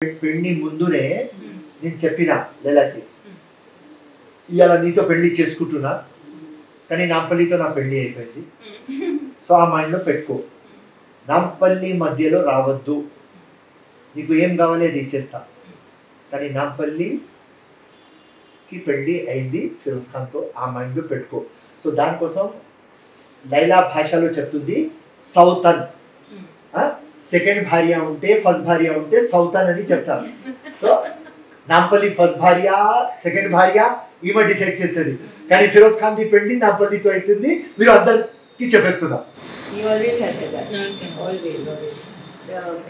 పెళ్లి ముందునే నేను చెప్పిన లెలకి ఇవాళ నీతో పెళ్లి చేసుకుంటున్నా కానీ నాంపల్లితో నా పెళ్లి అయిపోయింది. సో ఆ మైండ్లో పెట్టుకో, నాంపల్లి మధ్యలో రావద్దు, నీకు ఏం కావాలి అది ఇచ్చేస్తా, కానీ నాంపల్లికి పెళ్లి అయింది ఫిరోజ్ ఖాన్తో, ఆ మైండ్లో పెట్టుకో. సో దానికోసం లైలా భాషలో చెప్తుంది సౌతన్, సెకండ్ భార్య ఉంటే ఫస్ట్ భార్య ఉంటే సౌతన్ అని చెప్తారు. సో నాంపల్లి ఫస్ట్ భార్య సెకండ్ భార్య ఈమె డిసైడ్ చేస్తుంది, కానీ ఫిరోజ్ ఖాన్ ది పెళ్లి నాంపల్లితో అవుతుంది, మీరు అందరికి చెప్పేస్తున్నారు.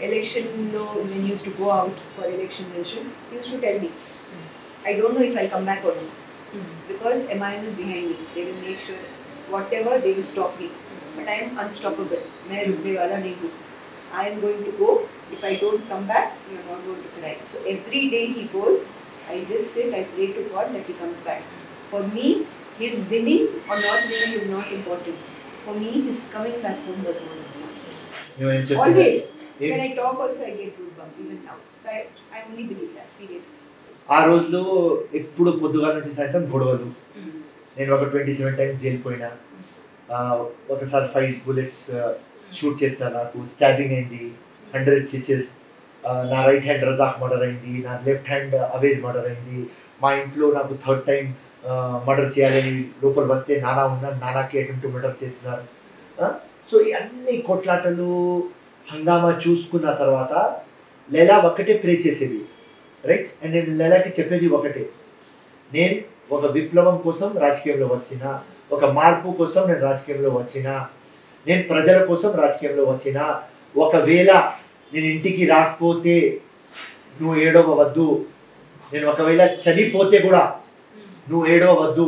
Election law, when you used to go out for election, you used to tell me, I don't know if I'll come back or not, because MIM is behind me. They will make sure whatever they will stop me, but I am unstoppable. मैं रुकने वाला नहीं हूँ. I am going to go. If I don't come back, you are not going to cry. So every day he goes, I just sit, I pray to God that he comes back. For me, his winning or not winning is not important. For me, his coming back home was more important. Always. When I talk also, I get goosebumps even now. So I only believe that. Period. ఆ రోజులో ఎప్పుడు పొద్దుగా నుంచి సాయంత్రం గొడవలు, నేను ఒక 27 times jail పోయినా, ఒకసారి 5 bullets షూట్ చేసిన, నాకు స్టాబింగ్ అయింది, 100 stitches, నా రైట్ హ్యాండ్ రజాక్ మర్డర్ అయింది, నా లెఫ్ట్ హ్యాండ్ అవేజ్ మర్డర్ అయింది, మా ఇంట్లో నాకు 3rd టైం మర్డర్ చేయాలని లోపల వస్తే నానా ఉన్నా, నానాకి అటెంప్ట్ మర్డర్ చేస్తున్నారు. సో ఈ అన్ని కొట్లాటలు హంగామా చూసుకున్న తర్వాత లైలా ఒక్కటే ప్రే చేసేది, రైట్. అండ్ నేను లైలాకి చెప్పేది ఒకటే, నేను ఒక విప్లవం కోసం రాజకీయంలో వచ్చిన, ఒక మార్పు కోసం నేను రాజకీయంలో వచ్చిన, నేను ప్రజల కోసం రాజకీయంలో వచ్చిన, ఒకవేళ నేను ఇంటికి రాకపోతే నువ్వు ఏడవవద్దు, నేను ఒకవేళ చనిపోతే కూడా నువ్వు ఏడవవద్దు,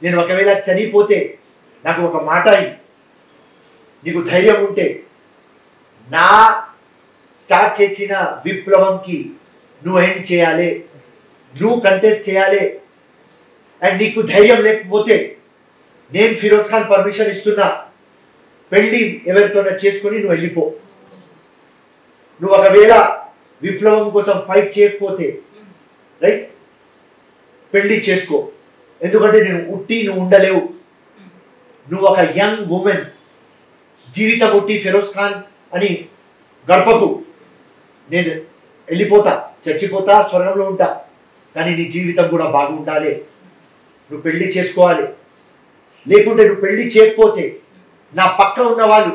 నేను ఒకవేళ చనిపోతే నాకు ఒక మాట నీకు ధైర్యం ఉంటే నా స్టార్ట్ చేసిన విప్లవంకి నువ్వేం చేయాలి, నువ్వు కంటెస్ట్ చేయాలి, అండ్ నీకు ధైర్యం లేకపోతే నేను ఫిరోజ్ ఖాన్ పర్మిషన్ ఇస్తున్నా, పెళ్ళి ఎవరితోనే చేసుకొని నువ్వు వెళ్ళిపో. నువ్వు ఒకవేళ విప్లవం కోసం ఫైట్ చేయకపోతే రైట్ పెళ్ళి చేసుకో, ఎందుకంటే నేను నువ్వు ఉండలేవు, నువ్వు ఒక యంగ్ ఉమెన్, జీవితం ఉట్టి ఫిరోజ్ ఖాన్ అని గడపకు, నేను వెళ్ళిపోతా, చచ్చిపోతా, స్వర్గంలో ఉంటా, కానీ నీ జీవితం కూడా బాగుండాలి, నువ్వు పెళ్లి చేసుకోవాలి, లేకుంటే నువ్వు పెళ్లి చేయకపోతే నా పక్క ఉన్న వాళ్ళు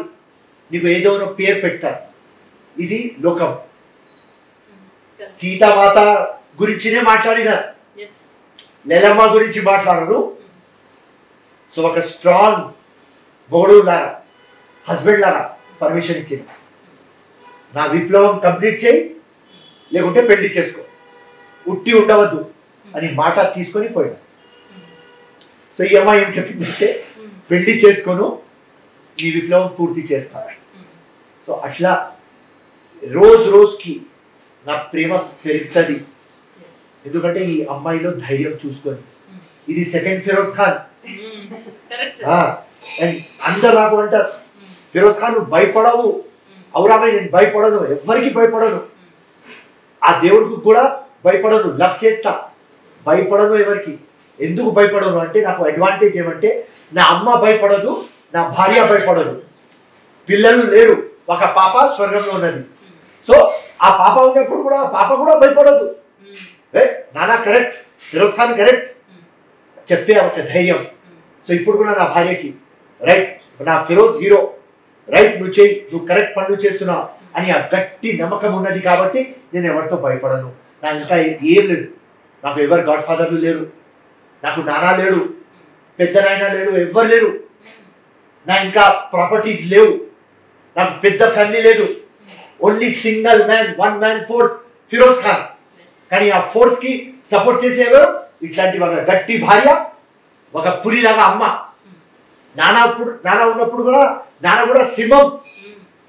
నీకు ఏదో పేరు పెడతారు. ఇది లోకం. సీతామాత గురించినే మాట్లాడినారు, లెలమ్మ గురించి మాట్లాడరు. సో ఒక స్ట్రాంగ్ మొగుడు లాగా, హస్బెండ్ లాగా పర్మిషన్ ఇచ్చింది, నా విప్లవం కంప్లీట్ చేయి, లేకుంటే పెళ్లి చేసుకో, ఉట్టి ఉండవద్దు అని మాట తీసుకొని పోయినా. సో ఈ అమ్మాయి ఏం చెప్పిందంటే, పెళ్లి చేసుకోను, ఈ విప్లవం పూర్తి చేస్తాను. సో అట్లా రోజుకి నా ప్రేమ పెరుగుతుంది, ఎందుకంటే ఈ అమ్మాయిలో ధైర్యం చూసుకొని, ఇది సెకండ్ ఫిరోజ్ ఖాన్. అండ్ అందరు నాకు అంటారు, ఫిరోజ్ ఖాన్ నువ్వు భయపడవు. అవురామయ్య, నేను భయపడను, ఎవరికి భయపడను, ఆ దేవుడికి కూడా భయపడను, లవ్ చేస్తా, భయపడను ఎవరికి. ఎందుకు భయపడను అంటే నాకు అడ్వాంటేజ్ ఏమంటే, నా అమ్మ భయపడదు, నా భార్య భయపడదు, పిల్లలు లేరు, ఒక పాప స్వర్గంలో ఉన్నది. సో ఆ పాప ఉన్నప్పుడు కూడా పాప కూడా భయపడదు. నానా కరెక్ట్, ఫిరోజ్ ఖాన్ కరెక్ట్ చెప్పే ఒక ధైర్యం. సో ఇప్పుడు కూడా నా భార్యకి రైట్, నా ఫిరోజ్ హీరో, రైట్, నువ్వు చేయి, నువ్వు కరెక్ట్ పనులు చేస్తున్నావు అని ఆ గట్టి నమ్మకం ఉన్నది కాబట్టి నేను ఎవరితో భయపడను. నాకు ఇంకా ఏం లేదు, నాకు ఎవరు గాడ్ ఫాదర్లు లేరు, నాకు నానా లేడు, పెద్ద నాయన లేడు, ఎవ్వరు లేరు, నా ఇంకా ప్రాపర్టీస్ లేవు, నాకు పెద్ద ఫ్యామిలీ లేదు, only single man, one man force Firoz Khan. కానీ ఆ ఫోర్స్కి సపోర్ట్ చేసేవారు ఇట్లాంటి ఒక గట్టి భార్య, ఒక పులిలాగా అమ్మ. నానా ఉన్నప్పుడు కూడా నాన్న కూడా సింహం,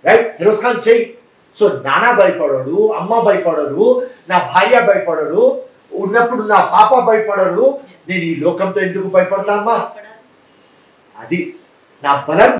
రైట్, ఫిరోజ్ ఖాన్ చెయ్యి. సో నాన్న భయపడడు, అమ్మ భయపడరు, నా భార్య భయపడరు, ఉన్నప్పుడు నా పాప భయపడరు, నేను ఈ లోకంతో ఎందుకు భయపడతానమ్మా? అది నా బలం.